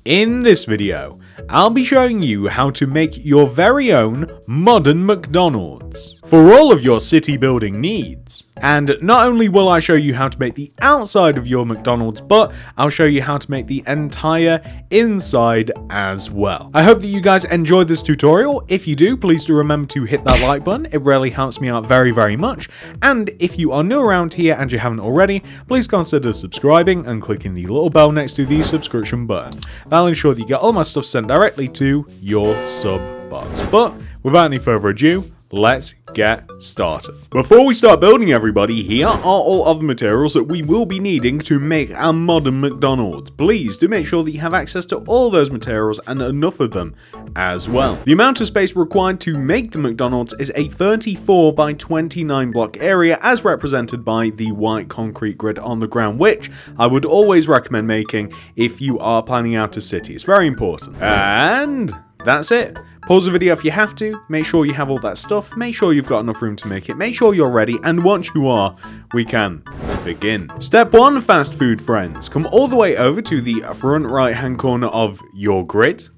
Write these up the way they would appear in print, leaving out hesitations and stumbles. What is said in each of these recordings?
In this video, I'll be showing you how to make your very own modern McDonald's for all of your city building needs. And not only will I show you how to make the outside of your McDonald's, but I'll show you how to make the entire inside as well. I hope that you guys enjoyed this tutorial. If you do, please do remember to hit that like button. It really helps me out very, very much. And if you are new around here and you haven't already, please consider subscribing and clicking the little bell next to the subscription button. That'll ensure that you get all my stuff sent directly to your sub box. But without any further ado, let's get started. Before we start building, everybody, here are all of the materials that we will be needing to make our modern McDonald's. Please do make sure that you have access to all those materials and enough of them as well. The amount of space required to make the McDonald's is a 34 by 29 block area as represented by the white concrete grid on the ground, which I would always recommend making if you are planning out a city. It's very important. And that's it. Pause the video if you have to, make sure you have all that stuff, make sure you've got enough room to make it, make sure you're ready, and once you are, we can begin. Step 1, fast food friends. Come all the way over to the front right hand corner of your grid,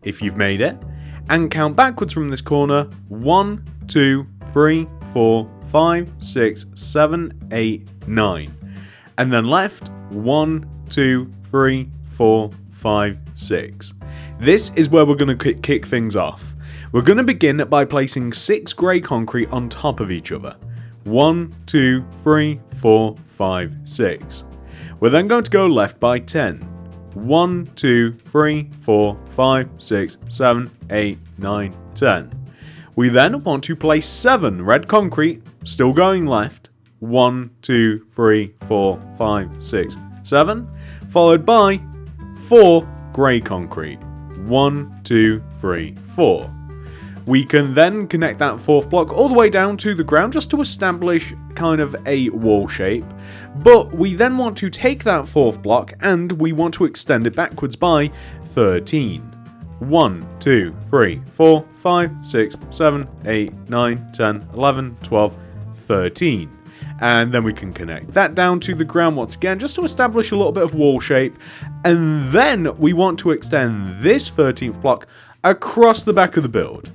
if you've made it, and count backwards from this corner. 1, 2, 3, 4, 5, 6, 7, 8, 9. And then left, 1, 2, 3, 4, 5, 6. This is where we're going to kick things off. We're going to begin by placing 6 grey concrete on top of each other. 1, 2, 3, 4, 5, 6. We're then going to go left by 10. 1, 2, 3, 4, 5, 6, 7, 8, 9, 10. We then want to place 7 red concrete, still going left. 1, 2, 3, 4, 5, 6, 7. Followed by 4 grey concrete. 1, 2, 3, 4. We can then connect that 4th block all the way down to the ground just to establish kind of a wall shape. But we then want to take that 4th block and we want to extend it backwards by 13. 1, 2, 3, 4, 5, 6, 7, 8, 9, 10, 11, 12, 13. And then we can connect that down to the ground once again, just to establish a little bit of wall shape. And then we want to extend this 13th block across the back of the build.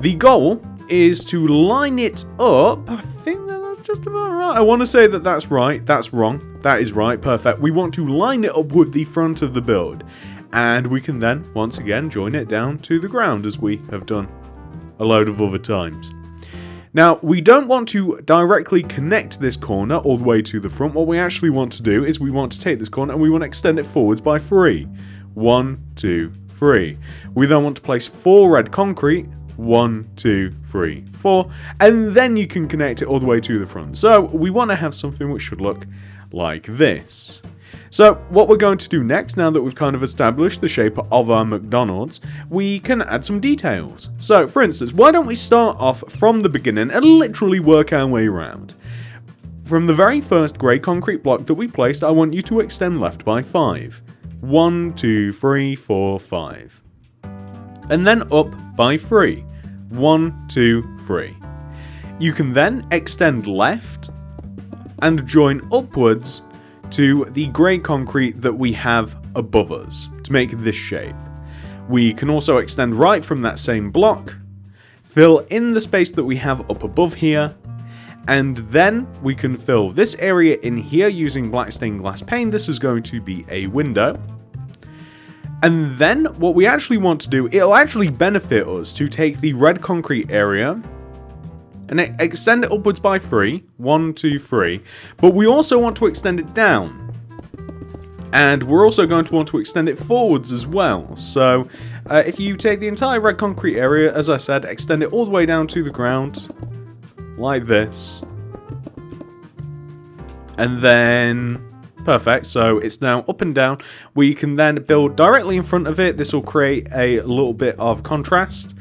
The goal is to line it up. I think that's just about right. I want to say that that's right. That's wrong. That is right. Perfect. We want to line it up with the front of the build. And we can then, once again, join it down to the ground as we have done a load of other times. Now, we don't want to directly connect this corner all the way to the front. What we actually want to do is we want to take this corner and we want to extend it forwards by 3. 1, 2, 3. We then want to place 4 red concrete. 1, 2, 3, 4. And then you can connect it all the way to the front. So we want to have something which should look like this. So what we're going to do next, now that we've kind of established the shape of our McDonald's, we can add some details. So for instance, why don't we start off from the beginning and literally work our way around. From the very first grey concrete block that we placed, I want you to extend left by 5. 1, 2, 3, 4, 5. And then up by 3. 1, 2, 3. You can then extend left and join upwards to the grey concrete that we have above us to make this shape. We can also extend right from that same block, fill in the space that we have up above here, and then we can fill this area in here using black stained glass pane. This is going to be a window. And then what we actually want to do, it'll actually benefit us to take the red concrete area and extend it upwards by 3. 1, 2, 3. But we also want to extend it down. And we're also going to want to extend it forwards as well. So if you take the entire red concrete area, as I said, extend it all the way down to the ground. Like this. And then perfect, so it's now up and down. We can then build directly in front of it. This will create a little bit of contrast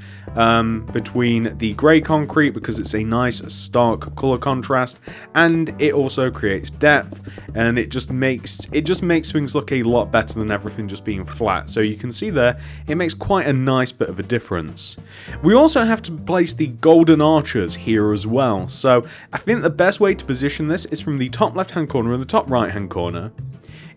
between the grey concrete because it's a nice stark color contrast, and it also creates depth, and it just makes things look a lot better than everything just being flat. So you can see there, it makes quite a nice bit of a difference. We also have to place the golden arches here as well. So I think the best way to position this is from the top left hand corner and the top right hand corner.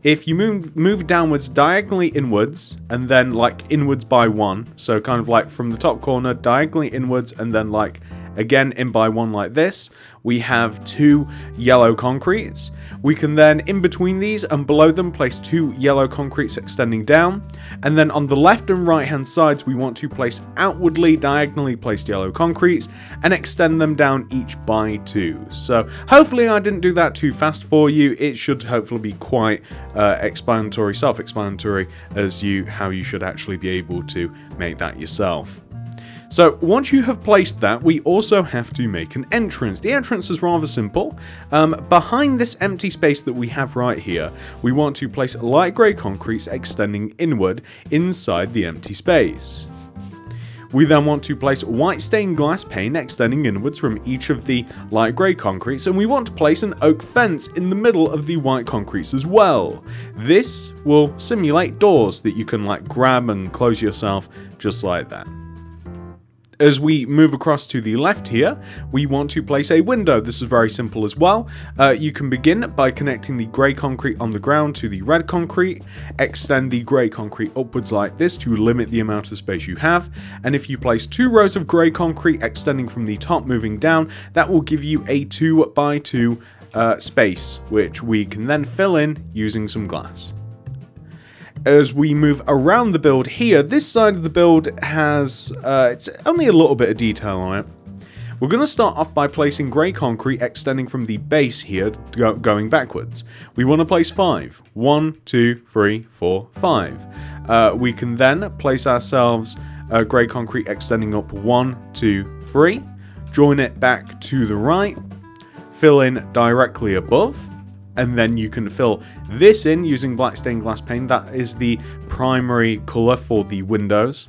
if you move downwards diagonally inwards, and then like inwards by 1, so kind of like from the top corner diagonally inwards, and then like again in by 1 like this, we have 2 yellow concretes. We can then in between these and below them place 2 yellow concretes extending down, and then on the left and right hand sides we want to place outwardly diagonally placed yellow concretes and extend them down each by 2. So hopefully I didn't do that too fast for you. It should hopefully be quite self-explanatory as how you should actually be able to make that yourself. So once you have placed that, we also have to make an entrance. The entrance is rather simple. Behind this empty space that we have right here, we want to place light grey concretes extending inward inside the empty space. We then want to place white stained glass pane extending inwards from each of the light grey concretes, and we want to place an oak fence in the middle of the white concretes as well. This will simulate doors that you can like grab and close yourself just like that. As we move across to the left here, we want to place a window. This is very simple as well. You can begin by connecting the grey concrete on the ground to the red concrete, extend the grey concrete upwards like this to limit the amount of space you have, and if you place 2 rows of grey concrete extending from the top moving down, that will give you a 2 by 2 space, which we can then fill in using some glass. As we move around the build here, this side of the build has it's only a little bit of detail on it. We're going to start off by placing grey concrete extending from the base here, going backwards. We want to place 5. 1, 2, 3, 4, 5. We can then place ourselves grey concrete extending up 1, 2, 3. Join it back to the right. Fill in directly above. And then you can fill this in using black stained glass pane. That is the primary colour for the windows.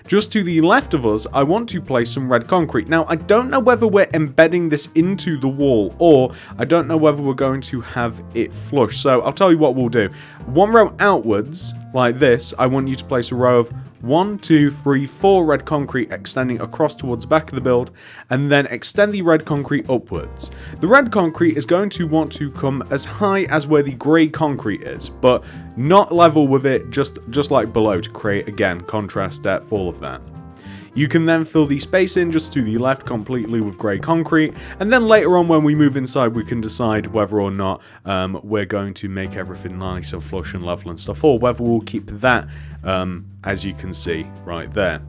Just to the left of us, I want to place some red concrete. Now, I don't know whether we're embedding this into the wall, or I don't know whether we're going to have it flush. So I'll tell you what we'll do. 1 row outwards, like this, I want you to place a row of 1, 2, 3, 4 red concrete extending across towards the back of the build, and then extend the red concrete upwards. The red concrete is going to want to come as high as where the grey concrete is, but not level with it, just like below, to create, again, contrast, depth, all of that. You can then fill the space in just to the left completely with grey concrete, and then later on when we move inside we can decide whether or not we're going to make everything nice and flush and level and stuff, or whether we'll keep that as you can see right there.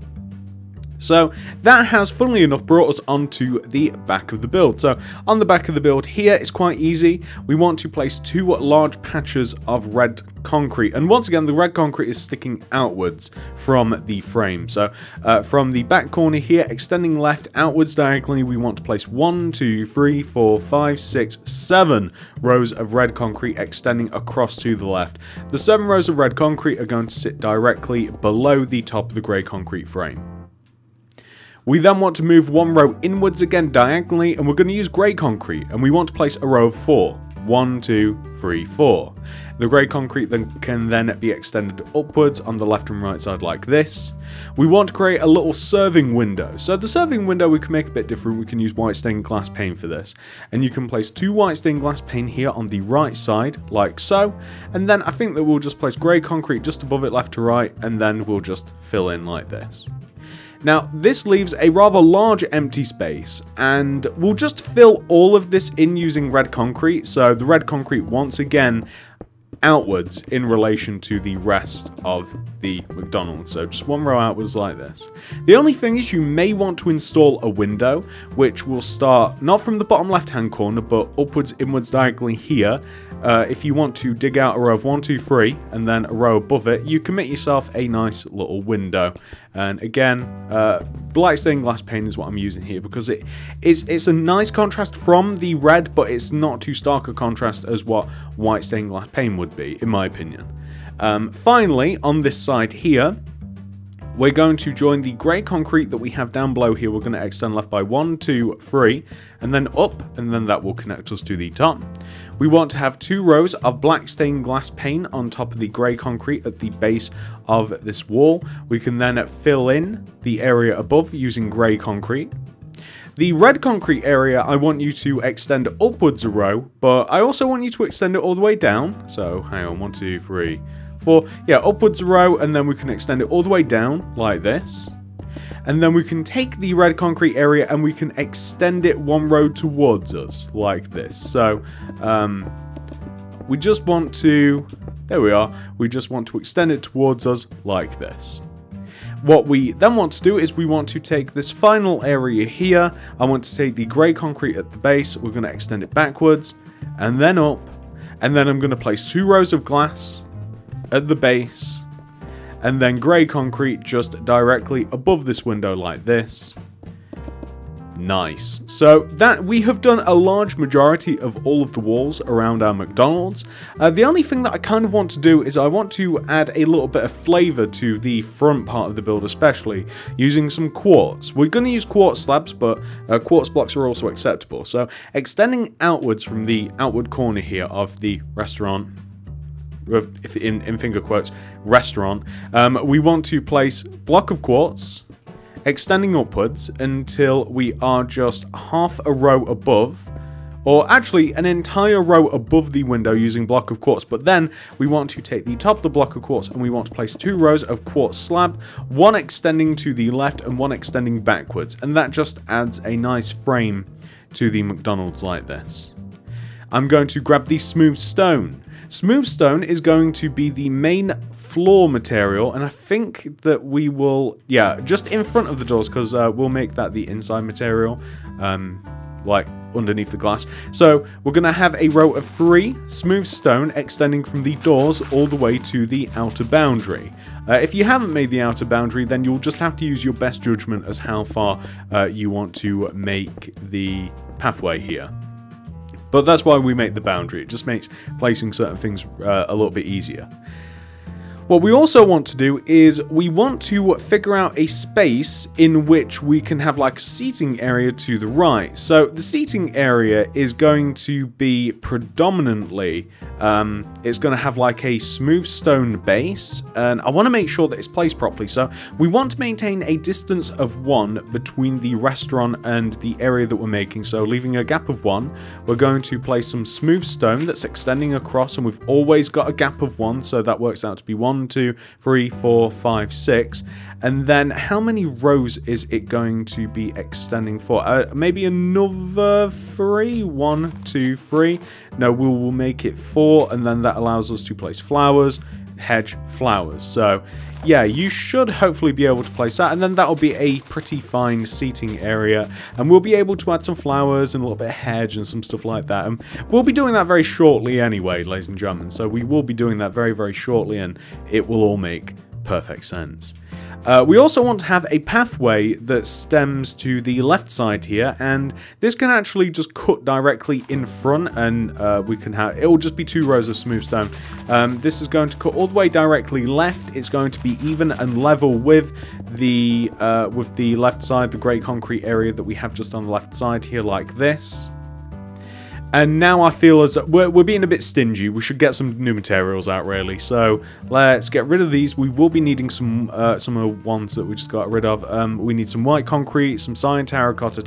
So that has, funnily enough, brought us onto the back of the build. So on the back of the build here, it's quite easy. We want to place 2 large patches of red concrete. And once again, the red concrete is sticking outwards from the frame. So from the back corner here, extending left outwards diagonally, we want to place 1, 2, 3, 4, 5, 6, 7 rows of red concrete extending across to the left. The 7 rows of red concrete are going to sit directly below the top of the grey concrete frame. We then want to move 1 row inwards again diagonally, and we're going to use grey concrete, and we want to place a row of 4. 1, 2, 3, 4. The grey concrete then can be extended upwards on the left and right side like this. We want to create a little serving window. So the serving window we can make a bit different. We can use white stained glass pane for this. And you can place 2 white stained glass pane here on the right side, like so. And then I think that we'll just place grey concrete just above it left to right, and then we'll just fill in like this. Now, this leaves a rather large empty space, and we'll just fill all of this in using red concrete. So the red concrete, once again, outwards in relation to the rest of the McDonald's. So just 1 row outwards like this. The only thing is you may want to install a window, which will start not from the bottom left hand corner, but upwards, inwards, diagonally here. If you want to dig out a row of 1, 2, 3 and then a row above it, you can make yourself a nice little window. And again, black stained glass pane is what I'm using here, because it's a nice contrast from the red, but it's not too stark a contrast as what white stained glass pane would be, in my opinion. Finally, on this side here, we're going to join the grey concrete that we have down below here. We're going to extend left by 1, 2, 3, and then up, and then that will connect us to the top. We want to have 2 rows of black stained glass pane on top of the grey concrete at the base of this wall. We can then fill in the area above using grey concrete. The red concrete area, I want you to extend upwards a row, but I also want you to extend it all the way down. So hang on, 1, 2, 3, 4. Yeah, upwards a row, and then we can extend it all the way down like this. And then we can take the red concrete area and we can extend it one row towards us like this. So we just want to, there we are, we just want to extend it towards us like this. What we then want to do is we want to take this final area here. I want to take the grey concrete at the base. We're going to extend it backwards and then up. And then I'm going to place 2 rows of glass at the base. And then grey concrete just directly above this window like this. Nice. So that we have done a large majority of all of the walls around our McDonald's. The only thing that I kind of want to do is I want to add a little bit of flavour to the front part of the build, especially using some quartz. We're going to use quartz slabs, but quartz blocks are also acceptable. So extending outwards from the outward corner here of the restaurant, in finger quotes, restaurant, we want to place block of quartz, extending upwards until we are just half a row above, or actually an entire row above the window using block of quartz. But then we want to take the top of the block of quartz and we want to place 2 rows of quartz slab, one extending to the left and one extending backwards, and that just adds a nice frame to the McDonald's like this. I'm going to grab the smooth stone. Smooth stone is going to be the main floor material, and I think that we will, yeah, just in front of the doors, because we'll make that the inside material, like underneath the glass. So we're going to have a row of 3 smooth stone extending from the doors all the way to the outer boundary. If you haven't made the outer boundary, then you'll just have to use your best judgment as how far you want to make the pathway here. But that's why we make the boundary. It just makes placing certain things a little bit easier. What we also want to do is we want to figure out a space in which we can have like a seating area to the right. So the seating area is going to be predominantly, it's going to have like a smooth stone base, and I want to make sure that it's placed properly. So we want to maintain a distance of 1 between the restaurant and the area that we're making. So leaving a gap of 1, we're going to place some smooth stone that's extending across, and we've always got a gap of 1, so that works out to be 1, 2, 3, 4, 5, 6. And then how many rows is it going to be extending for? Maybe another 3. 1, 2, 3. No, we will make it 4, and then that allows us to place flowers, hedge, flowers. So yeah, you should hopefully be able to place that, and then that'll be a pretty fine seating area, and we'll be able to add some flowers and a little bit of hedge and some stuff like that. And we'll be doing that very shortly anyway, ladies and gentlemen. So we will be doing that very, very shortly, and it will all make perfect sense. We also want to have a pathway that stems to the left side here, and this can actually just cut directly in front, and we can have, it will just be 2 rows of smooth stone. This is going to cut all the way directly left. It's going to be even and level with the left side, the grey concrete area that we have just on the left side here, like this. And now I feel as we're being a bit stingy. We should get some new materials out, really. So let's get rid of these. We will be needing some of the ones that we just got rid of. We need some white concrete, some cyan terracotta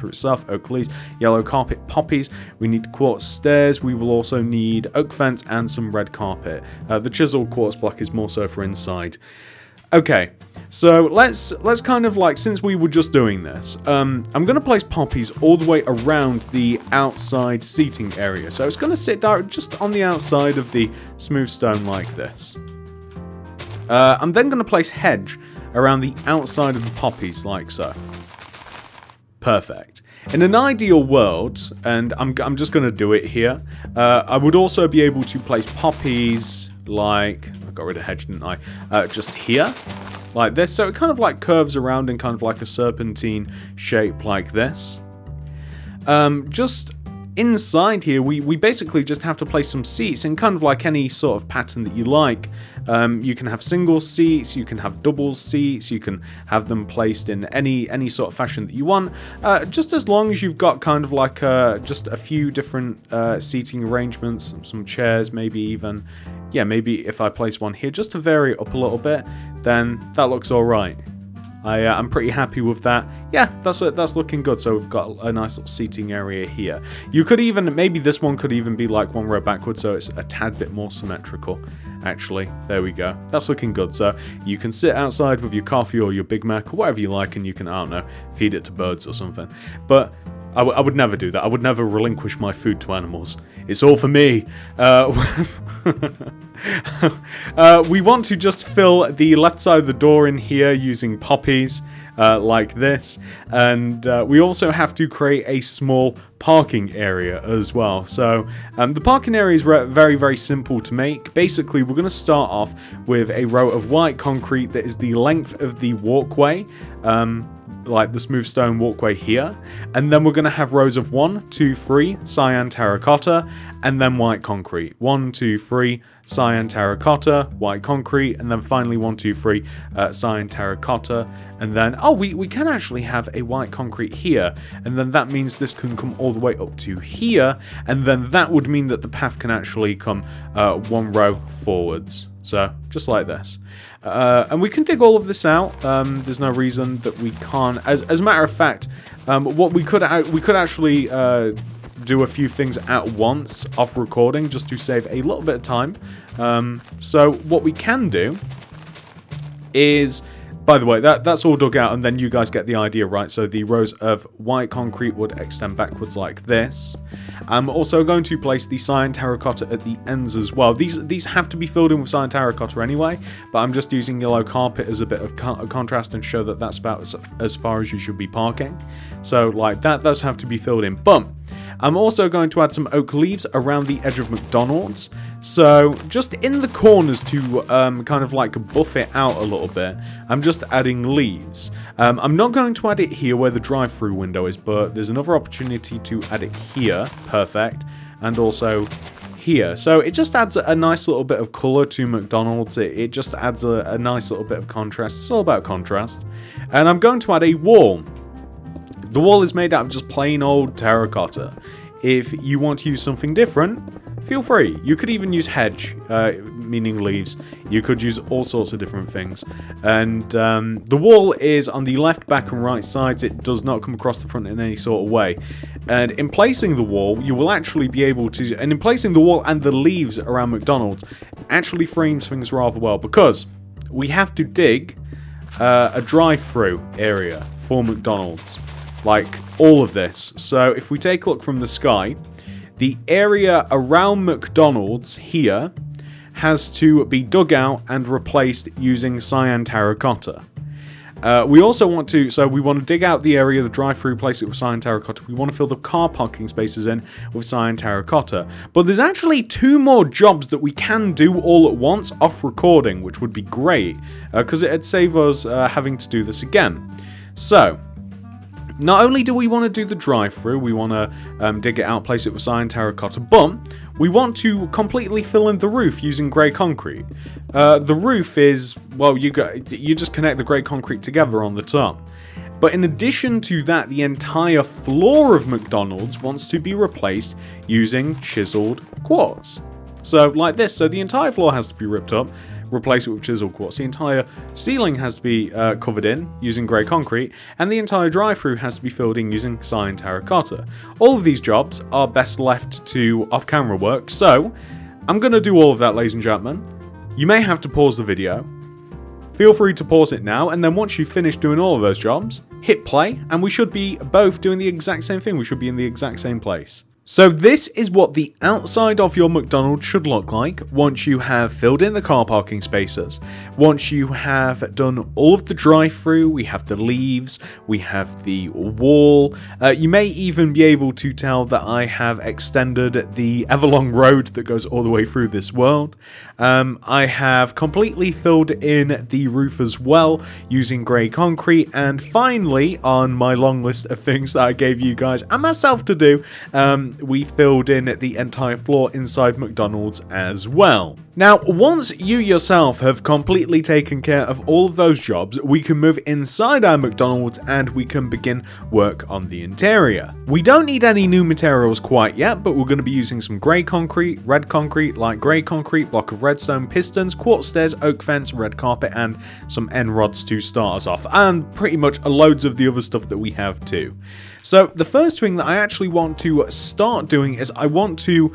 itself, oak leaves, yellow carpet, poppies. We need quartz stairs. We will also need oak fence and some red carpet. The chiseled quartz block is more so for inside. Okay, so let's kind of like, since we were just doing this, I'm going to place poppies all the way around the outside seating area. So it's going to sit just on the outside of the smooth stone like this. I'm then going to place hedge around the outside of the poppies like so. Perfect. In an ideal world, and I'm just going to do it here, I would also be able to place poppies like, I got rid of hedge, didn't I? Just here, like this. So it kind of like curves around in kind of like a serpentine shape like this. Just inside here, we basically just have to place some seats in kind of like any sort of pattern that you like. You can have single seats, you can have double seats, you can have them placed in any sort of fashion that you want. Just as long as you've got kind of like just a few different seating arrangements, some chairs, maybe even, yeah, maybe if I place one here just to vary it up a little bit, then that looks all right. I'm pretty happy with that. Yeah, that's looking good. So we've got a nice little seating area here. You could even, maybe this one could even be like one row backwards, so it's a tad bit more symmetrical. Actually, there we go. That's looking good. So you can sit outside with your coffee or your Big Mac or whatever you like, and you can, I don't know, feed it to birds or something. But I would never do that. I would never relinquish my food to animals. It's all for me. We want to just fill the left side of the door in here using poppies like this. And we also have to create a small parking area as well. So the parking area is very, very simple to make. Basically, we're going to start off with a row of white concrete that is the length of the walkway. Like the smooth stone walkway here, and then we're going to have rows of 1, 2, 3 cyan terracotta, and then white concrete. 1, 2, 3 cyan terracotta, white concrete, and then finally 1, 2, 3 cyan terracotta, and then we can actually have a white concrete here, and then that means this can come all the way up to here, and then that would mean that the path can actually come one row forwards. So, just like this. And we can dig all of this out. There's no reason that we can't. As a matter of fact, what we could actually do a few things at once off recording just to save a little bit of time. So what we can do is, by the way, that's all dug out, and then you guys get the idea, right? So the rows of white concrete would extend backwards like this. I'm also going to place the cyan terracotta at the ends as well. These have to be filled in with cyan terracotta anyway, but I'm just using yellow carpet as a bit of contrast and show that that's about as far as you should be parking. So like that does have to be filled in. But I'm also going to add some oak leaves around the edge of McDonald's. So just in the corners to kind of like buff it out a little bit, I'm just adding leaves. I'm not going to add it here where the drive-through window is, but there's another opportunity to add it here. Perfect. And also here. So it just adds a nice little bit of color to McDonald's. It just adds a nice little bit of contrast. It's all about contrast. And I'm going to add a wall. The wall is made out of just plain old terracotta. If you want to use something different, feel free. You could even use hedge, meaning leaves. You could use all sorts of different things. And the wall is on the left, back, and right sides. It does not come across the front in any sort of way. And in placing the wall, you will actually be able to... And in placing the wall and the leaves around McDonald's, actually frames things rather well, because we have to dig a drive-through area for McDonald's. Like all of this. So if we take a look from the sky, the area around McDonald's here has to be dug out and replaced using cyan terracotta. We also want to, so we want to dig out the area, the drive-through, replace it with cyan terracotta. We want to fill the car parking spaces in with cyan terracotta. But there's actually 2 more jobs that we can do all at once off recording, which would be great, because it'd save us having to do this again. So not only do we want to do the drive-through, we want to dig it out, place it with cyan terracotta, but we want to completely fill in the roof using grey concrete. The roof is, well, you just connect the grey concrete together on the top. But in addition to that, the entire floor of McDonald's wants to be replaced using chiseled quartz. So like this, so the entire floor has to be ripped up, replace it with chiseled quartz. The entire ceiling has to be covered in using grey concrete, and the entire drive-through has to be filled in using cyan terracotta. All of these jobs are best left to off-camera work, so I'm going to do all of that, ladies and gentlemen. You may have to pause the video. Feel free to pause it now, and then once you've finished doing all of those jobs, hit play, and we should be both doing the exact same thing. We should be in the exact same place. So this is what the outside of your McDonald's should look like once you have filled in the car parking spaces. Once you have done all of the drive-through, we have the leaves, we have the wall. You may even be able to tell that I have extended the everlong road that goes all the way through this world. I have completely filled in the roof as well using grey concrete. And finally, on my long list of things that I gave you guys and myself to do, we filled in the entire floor inside McDonald's as well. Now, once you yourself have completely taken care of all of those jobs, we can move inside our McDonald's and we can begin work on the interior. We don't need any new materials quite yet, but we're going to be using some grey concrete, red concrete, light grey concrete, block of redstone, pistons, quartz stairs, oak fence, red carpet, and some end rods to start us off, and pretty much loads of the other stuff that we have too. So the first thing that I actually want to start doing is I want to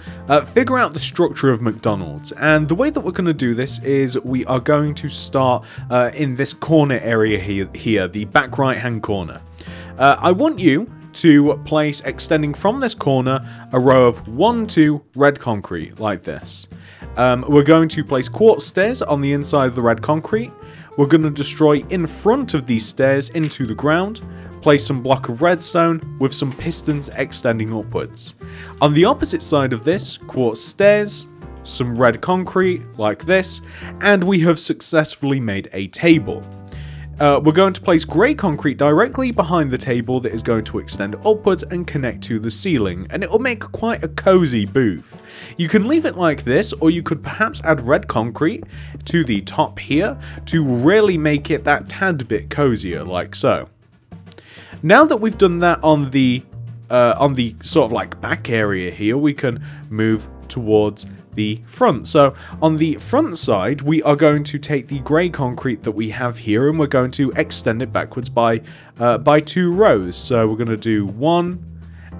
figure out the structure of McDonald's, and the way that we're going to do this is we are going to start in this corner area here, the back right hand corner. I want you to place, extending from this corner, a row of 1, 2 red concrete like this. We're going to place quartz stairs on the inside of the red concrete. We're going to destroy in front of these stairs into the ground. Place some block of redstone with some pistons extending upwards. On the opposite side of this, quartz stairs, some red concrete like this, and we have successfully made a table. We're going to place grey concrete directly behind the table that is going to extend upwards and connect to the ceiling, and it will make quite a cozy booth. You can leave it like this, or you could perhaps add red concrete to the top here to really make it that tad bit cozier, like so. Now that we've done that on the sort of like back area here, we can move towards the front. So on the front side, we are going to take the grey concrete that we have here, and we're going to extend it backwards by 2 rows. So we're going to do 1,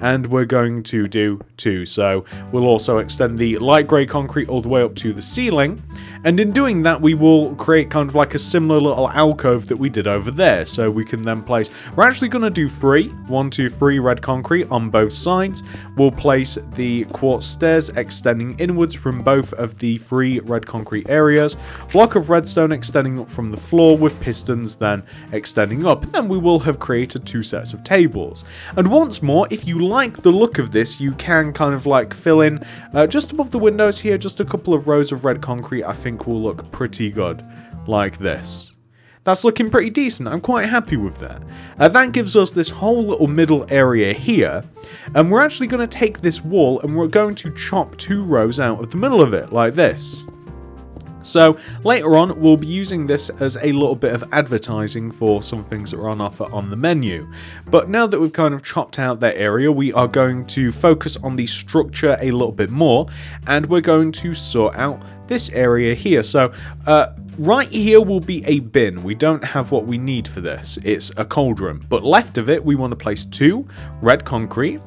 and we're going to do 2. So we'll also extend the light grey concrete all the way up to the ceiling, and in doing that we will create kind of like a similar little alcove that we did over there. So we can then place, we're actually going to do 3, 1, 2, 3 red concrete on both sides. We'll place the quartz stairs extending inwards from both of the 3 red concrete areas, block of redstone extending up from the floor with pistons then extending up. Then we will have created 2 sets of tables. And once more, if you like the look of this, you can kind of like fill in just above the windows here, just a couple of rows of red concrete. I think will look pretty good like this. That's looking pretty decent. I'm quite happy with that. That gives us this whole little middle area here, and we're actually going to take this wall and we're going to chop 2 rows out of the middle of it like this. So later on, we'll be using this as a little bit of advertising for some things that are on offer on the menu. But now that we've kind of chopped out that area, we are going to focus on the structure a little bit more, and we're going to sort out this area here. So right here will be a bin. We don't have what we need for this. It's a cauldron. But left of it, we want to place 2 red concrete.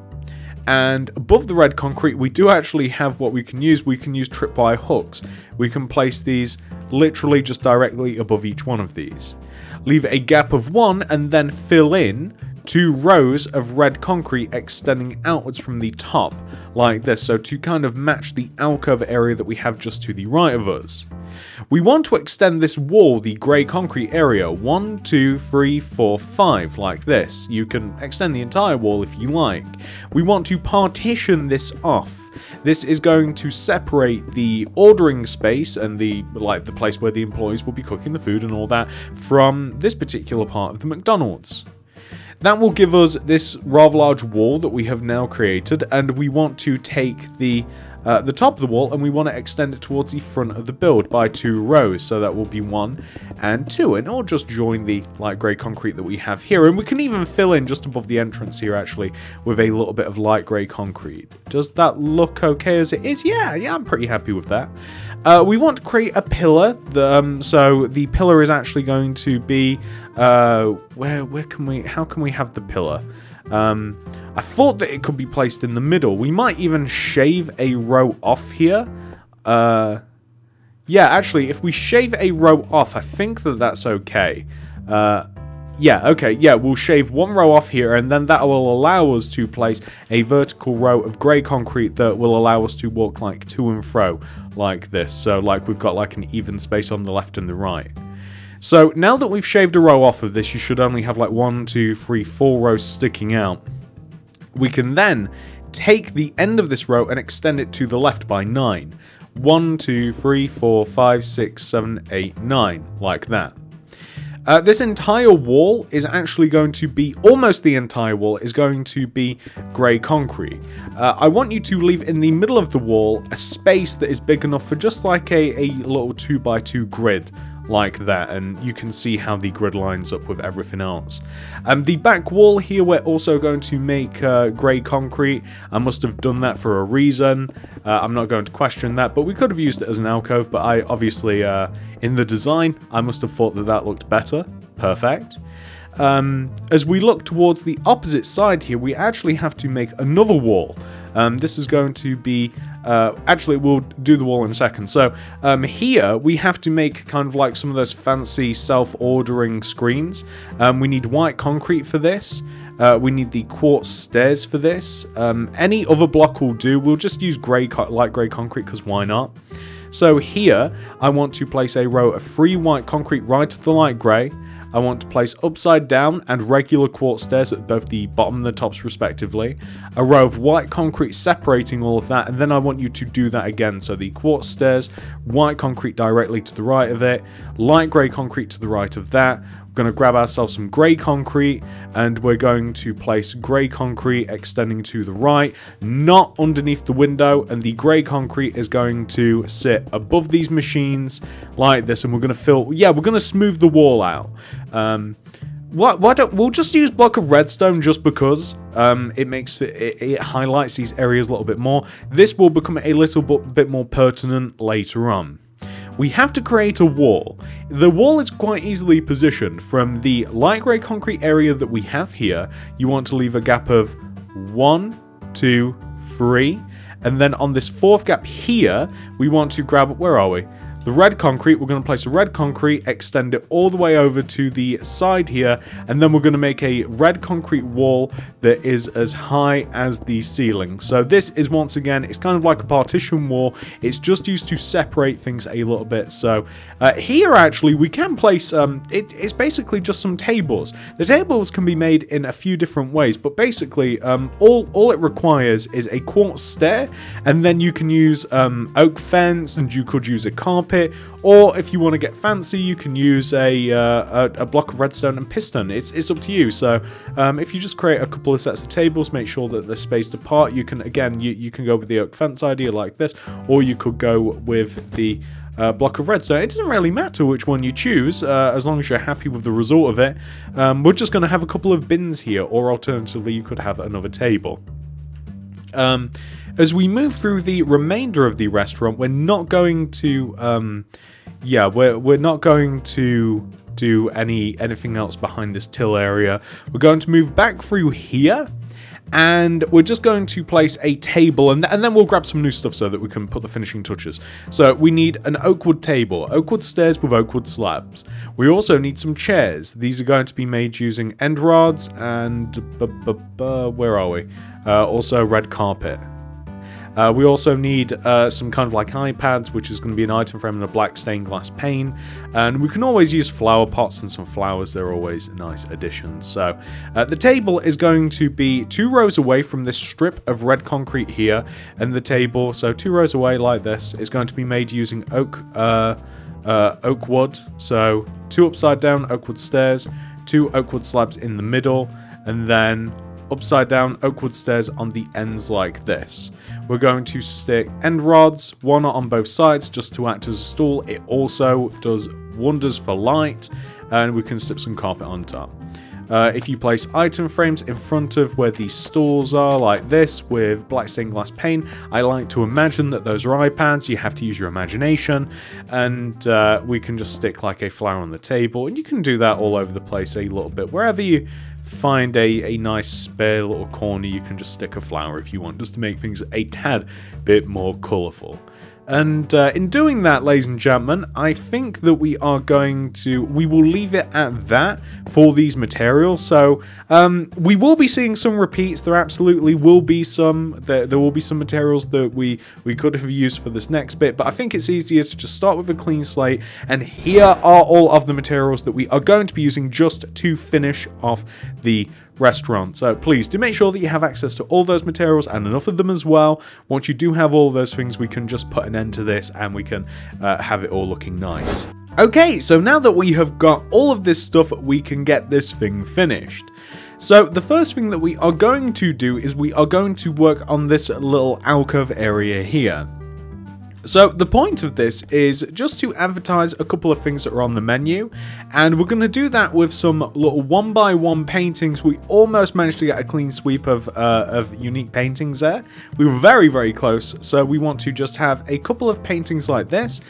And above the red concrete, we do actually have what we can use. We can use tripwire hooks. We can place these literally just directly above each one of these. Leave a gap of 1 and then fill in 2 rows of red concrete extending outwards from the top like this. So to kind of match the alcove area that we have just to the right of us. We want to extend this wall, the grey concrete area, 1, 2, 3, 4, 5, like this. You can extend the entire wall if you like. We want to partition this off. This is going to separate the ordering space and the place where the employees will be cooking the food and all that from this particular part of the McDonald's. That will give us this rather large wall that we have now created, and we want to take the top of the wall and we want to extend it towards the front of the build by 2 rows. So that will be 1 and 2, and it'll just join the light grey concrete that we have here. And we can even fill in just above the entrance here actually with a little bit of light grey concrete. Does that look okay as it is? Yeah, I'm pretty happy with that. We want to create a pillar. So the pillar is actually going to be how can we have the pillar? I thought that it could be placed in the middle. We might even shave a row off here. Yeah, actually, if we shave a row off, I think that that's okay. Yeah, okay, yeah, we'll shave 1 row off here, and then that will allow us to place a vertical row of grey concrete that will allow us to walk like to and fro like this. So like we've got like an even space on the left and the right. So now that we've shaved a row off of this, you should only have like 1, 2, 3, 4 rows sticking out. We can then take the end of this row and extend it to the left by 9. 1, 2, 3, 4, 5, 6, 7, 8, 9, like that. This entire wall is actually going to be, almost the entire wall is going to be grey concrete. I want you to leave in the middle of the wall a space that is big enough for just like a little 2x2 grid like that, and you can see how the grid lines up with everything else. The back wall here, we're also going to make grey concrete. I must have done that for a reason. I'm not going to question that, but we could have used it as an alcove, but I obviously, in the design, I must have thought that that looked better. Perfect. As we look towards the opposite side here, we actually have to make another wall. This is going to be, actually we'll do the wall in a second. So here we have to make kind of like some of those fancy self-ordering screens. We need white concrete for this. We need the quartz stairs for this. Any other block will do. We'll just use light grey concrete because why not? So here I want to place a row of 3 white concrete right at the light grey. I want to place upside down and regular quartz stairs at both the bottom and the tops respectively. A row of white concrete separating all of that, and then I want you to do that again. So the quartz stairs, white concrete directly to the right of it, light grey concrete to the right of that. We're going to grab ourselves some grey concrete, and we're going to place grey concrete extending to the right, not underneath the window, and the grey concrete is going to sit above these machines like this, and we're going to we're going to smooth the wall out. Why don't we'll just use block of redstone just because it highlights these areas a little bit more. This will become a little bit more pertinent later on. We have to create a wall. The wall is quite easily positioned. From the light grey concrete area that we have here, you want to leave a gap of 1, 2, 3, and then on this 4th gap here, we want to grab, where are we? The red concrete. We're going to place a red concrete, extend it all the way over to the side here, and then we're going to make a red concrete wall that is as high as the ceiling. So this is, once again, it's kind of like a partition wall. It's just used to separate things a little bit. So here actually we can place, it's basically just some tables. The tables can be made in a few different ways, but basically all it requires is a quartz stair, and then you can use oak fence, and you could use a carpet. Or if you want to get fancy, you can use a block of redstone and piston. It's up to you. So if you just create a couple of sets of tables, make sure that they're spaced apart. You can, again, you can go with the oak fence idea like this, or you could go with the block of redstone. It doesn't really matter which one you choose, as long as you're happy with the result of it. We're just going to have a couple of bins here, or alternatively, you could have another table. As we move through the remainder of the restaurant, we're not going to, we're not going to do anything else behind this till area. We're going to move back through here, and we're just going to place a table, and then we'll grab some new stuff so that we can put the finishing touches. So we need an oakwood table, oakwood stairs with oakwood slabs. We also need some chairs. These are going to be made using end rods and where are we? Also red carpet. We also need some kind of like iPads, which is going to be an item frame and a black stained glass pane. And we can always use flower pots and some flowers. They're always nice additions. So the table is going to be 2 rows away from this strip of red concrete here. And the table, so 2 rows away like this, is going to be made using oak wood. So 2 upside down oakwood stairs, 2 oakwood slabs in the middle, and then upside down oakwood stairs on the ends like this. We're going to stick end rods, 1 on both sides, just to act as a stool. It also does wonders for light, and we can slip some carpet on top. If you place item frames in front of where these stools are like this with black stained glass pane, I like to imagine that those are iPads. You have to use your imagination, and we can just stick like a flower on the table, and you can do that all over the place a little bit. Wherever you find a nice spare little corner, you can just stick a flower if you want, just to make things a tad bit more colourful. And in doing that, ladies and gentlemen, I think that we will leave it at that for these materials. So we will be seeing some repeats. There absolutely will be some. There will be some materials that we could have used for this next bit, but I think it's easier to just start with a clean slate. And here are all of the materials that we are going to be using just to finish off the restaurant. So please do make sure that you have access to all those materials and enough of them as well. Once you do have all of those things, we can just put an end to this and we can have it all looking nice. Okay, so now that we have got all of this stuff, we can get this thing finished. So the first thing that we are going to do is we are going to work on this little alcove area here. So the point of this is just to advertise a couple of things that are on the menu, and we're going to do that with some little 1x1 paintings. We almost managed to get a clean sweep of unique paintings there. We were very, very close, so we want to just have a couple of paintings like this,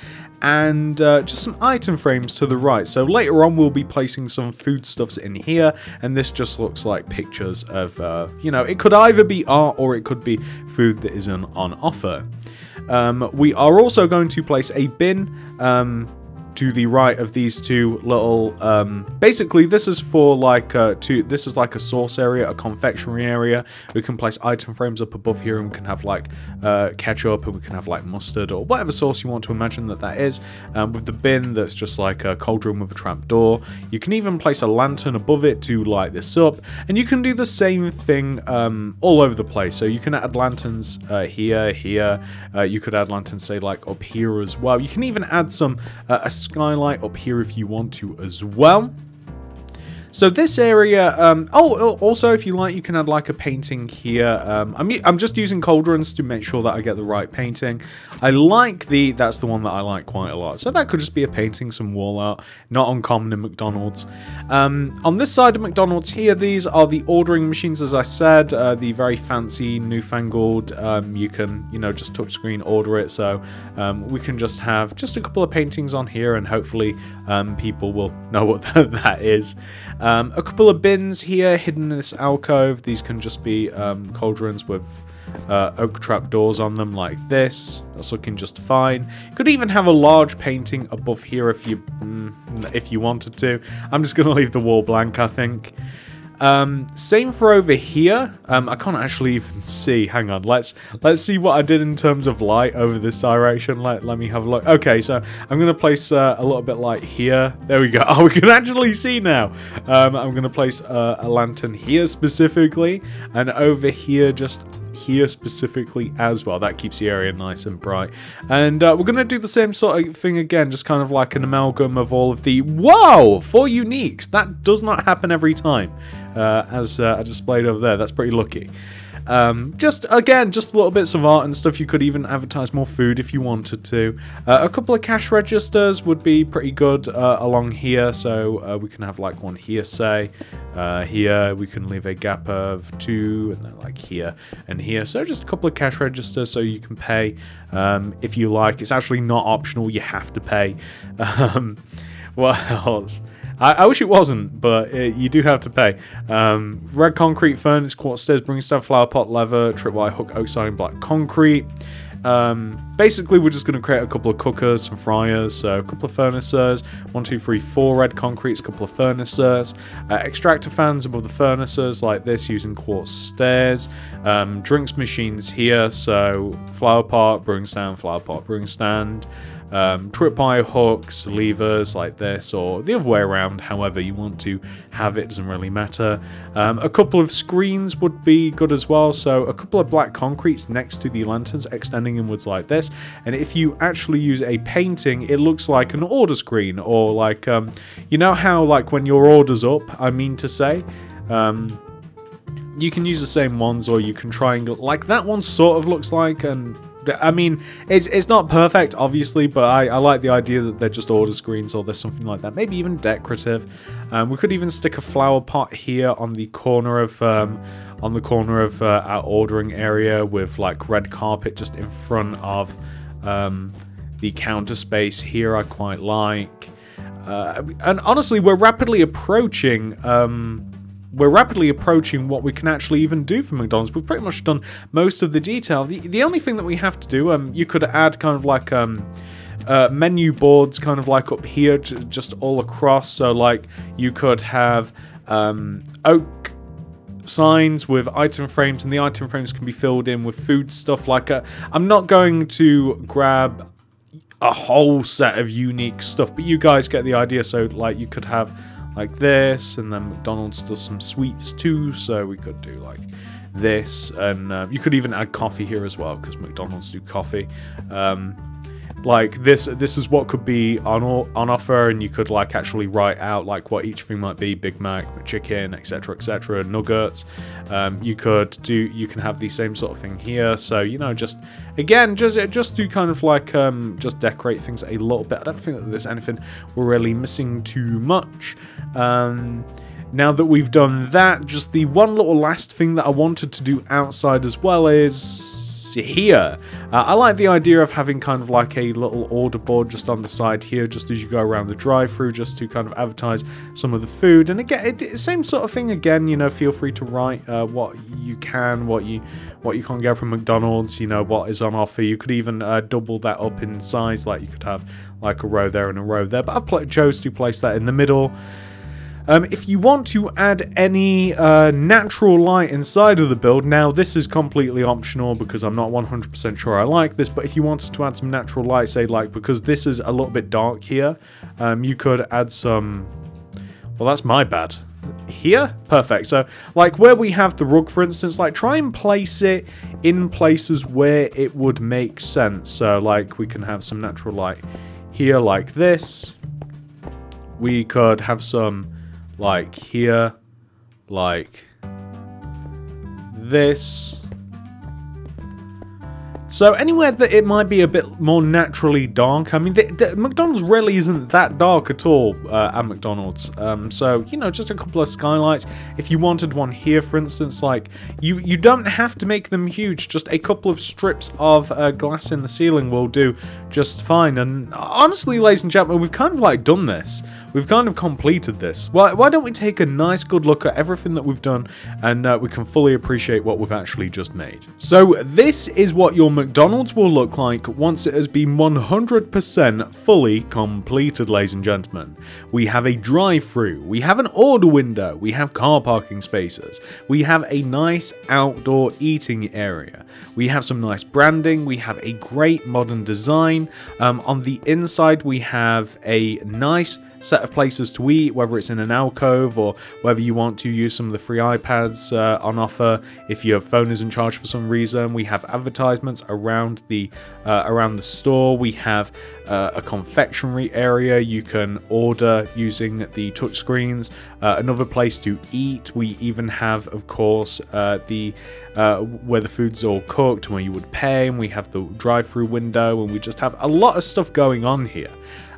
and just some item frames to the right. So later on we'll be placing some foodstuffs in here, and this just looks like pictures of, you know, it could either be art or it could be food that isn't on offer. We are also going to place a bin to the right of these two little, basically this is for like, this is like a sauce area, a confectionery area. We can place item frames up above here, and we can have like ketchup, and we can have like mustard or whatever sauce you want to imagine that is. With the bin that's just like a cauldron with a trap door. You can even place a lantern above it to light this up, and you can do the same thing all over the place. So you can add lanterns here. You could add lanterns, say, like up here as well. You can even add some a skylight up here if you want to as well. So this area, also if you like, you can add like a painting here. I'm just using cauldrons to make sure that I get the right painting. I like that's the one that I like quite a lot. So that could just be a painting, some wall art, not uncommon in McDonald's. On this side of McDonald's here, these are the ordering machines, as I said, the very fancy, newfangled, you can, you know, just touch screen order it. So we can just have just a couple of paintings on here, and hopefully people will know what that is. A couple of bins here hidden in this alcove. These can just be cauldrons with oak trap doors on them like this. That's looking just fine. You could even have a large painting above here if you wanted to. I'm just going to leave the wall blank, I think. Same for over here. I can't actually even see. Hang on, let's see what I did in terms of light over this direction. Let me have a look. Okay, so I'm gonna place a little bit light here. There we go. Oh, we can actually see now. I'm gonna place a lantern here specifically, and over here, just here specifically as well. That keeps the area nice and bright. And we're going to do the same sort of thing again, just kind of like an amalgam of all of the... Whoa! 4 uniques! That does not happen every time, as displayed over there. That's pretty lucky. Just little bits of art and stuff. You could even advertise more food if you wanted to. A couple of cash registers would be pretty good along here, so we can have like one here, say. Here we can leave a gap of 2, and then like here and here. So just a couple of cash registers so you can pay if you like. It's actually not optional, you have to pay. What else? I wish it wasn't, but you do have to pay. Red concrete furnace, quartz stairs, brimstone, flower pot, leather, tripwire hook, oak sign, black concrete. Basically, we're just going to create a couple of cookers, some fryers, so a couple of furnaces, 1, 2, 3, 4 red concretes, a couple of furnaces, extractor fans above the furnaces like this using quartz stairs, drinks machines here, so flower pot, brewing stand, flower pot, brewing stand. Tripwire hooks, levers like this, or the other way around, however you want to have it, doesn't really matter. A couple of screens would be good as well, so a couple of black concretes next to the lanterns extending inwards like this, and if you actually use a painting, it looks like an order screen, or like, you know how like when your order's up, I mean to say, you can use the same ones, or you can triangle, like that one sort of looks like, and I mean, it's not perfect, obviously, but I like the idea that they're just order screens, or there's something like that. Maybe even decorative. We could even stick a flower pot here on the corner of our ordering area with like red carpet just in front of the counter space here. I quite like. And honestly, we're rapidly approaching what we can actually even do for McDonald's. We've pretty much done most of the detail. The only thing that we have to do, you could add kind of like menu boards kind of like up here, just all across. So like you could have oak signs with item frames, and the item frames can be filled in with food stuff. Like I'm not going to grab a whole set of unique stuff, but you guys get the idea. So like you could have like this, and then McDonald's does some sweets too, so we could do like this, and you could even add coffee here as well, because McDonald's do coffee. like this is what could be on offer, and you could like actually write out like what each thing might be: Big Mac, chicken, etc., nuggets. You can have the same sort of thing here. So you know, just do kind of like just decorate things a little bit. I don't think that there's anything we're really missing too much. Now that we've done that, just the one little last thing that I wanted to do outside as well is here. I like the idea of having kind of like a little order board just on the side here, just as you go around the drive-through, just to kind of advertise some of the food. And again, same sort of thing again, you know, feel free to write what you can, what you can't get from McDonald's, you know, what is on offer. You could even double that up in size, like you could have like a row there and a row there, but I've chose to place that in the middle. If you want to add any natural light inside of the build, now this is completely optional because I'm not 100% sure I like this, but if you wanted to add some natural light, say like, because this is a little bit dark here, you could add some, well that's my bad, here? Perfect. So like where we have the rug, for instance, like try and place it in places where it would make sense. So like we can have some natural light here like this. We could have some like here, like this. So anywhere that it might be a bit more naturally dark. I mean, the McDonald's really isn't that dark at all at McDonald's. So, you know, just a couple of skylights. If you wanted one here, for instance, like, you don't have to make them huge. Just a couple of strips of glass in the ceiling will do just fine. And honestly, ladies and gentlemen, we've kind of, like, done this. We've kind of completed this. Why don't we take a nice, good look at everything that we've done, and we can fully appreciate what we've actually just made. So, this is what your McDonald's will look like once it has been 100% fully completed, ladies and gentlemen. We have a drive-through, we have an order window, we have car parking spaces, we have a nice outdoor eating area, we have some nice branding, we have a great modern design. On the inside we have a nice set of places to eat, whether it's in an alcove or whether you want to use some of the free iPads on offer if your phone isn't charged for some reason. We have advertisements around the store. We have a confectionery area. You can order using the touchscreens. Another place to eat. We even have, of course, where the food's all cooked and where you would pay. And we have the drive-through window, and we just have a lot of stuff going on here.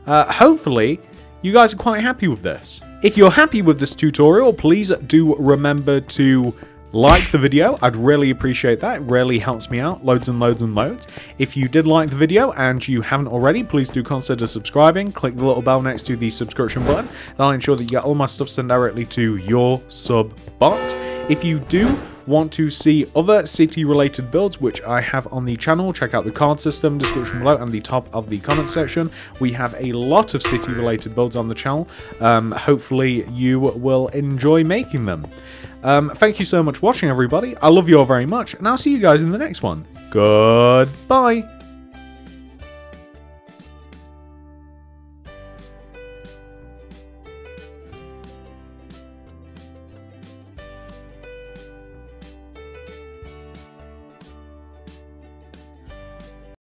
Hopefully you guys are quite happy with this. If you're happy with this tutorial, please do remember to like the video. I'd really appreciate that. It really helps me out loads and loads and loads. If you did like the video and you haven't already, please do consider subscribing. Click the little bell next to the subscription button. That'll ensure that you get all my stuff sent directly to your sub box. If you do want to see other city related builds which I have on the channel, check out the card system, description below and the top of the comment section. We have a lot of city related builds on the channel. Hopefully you will enjoy making them. Thank you so much for watching, everybody. I love you all very much, and I'll see you guys in the next one. Goodbye.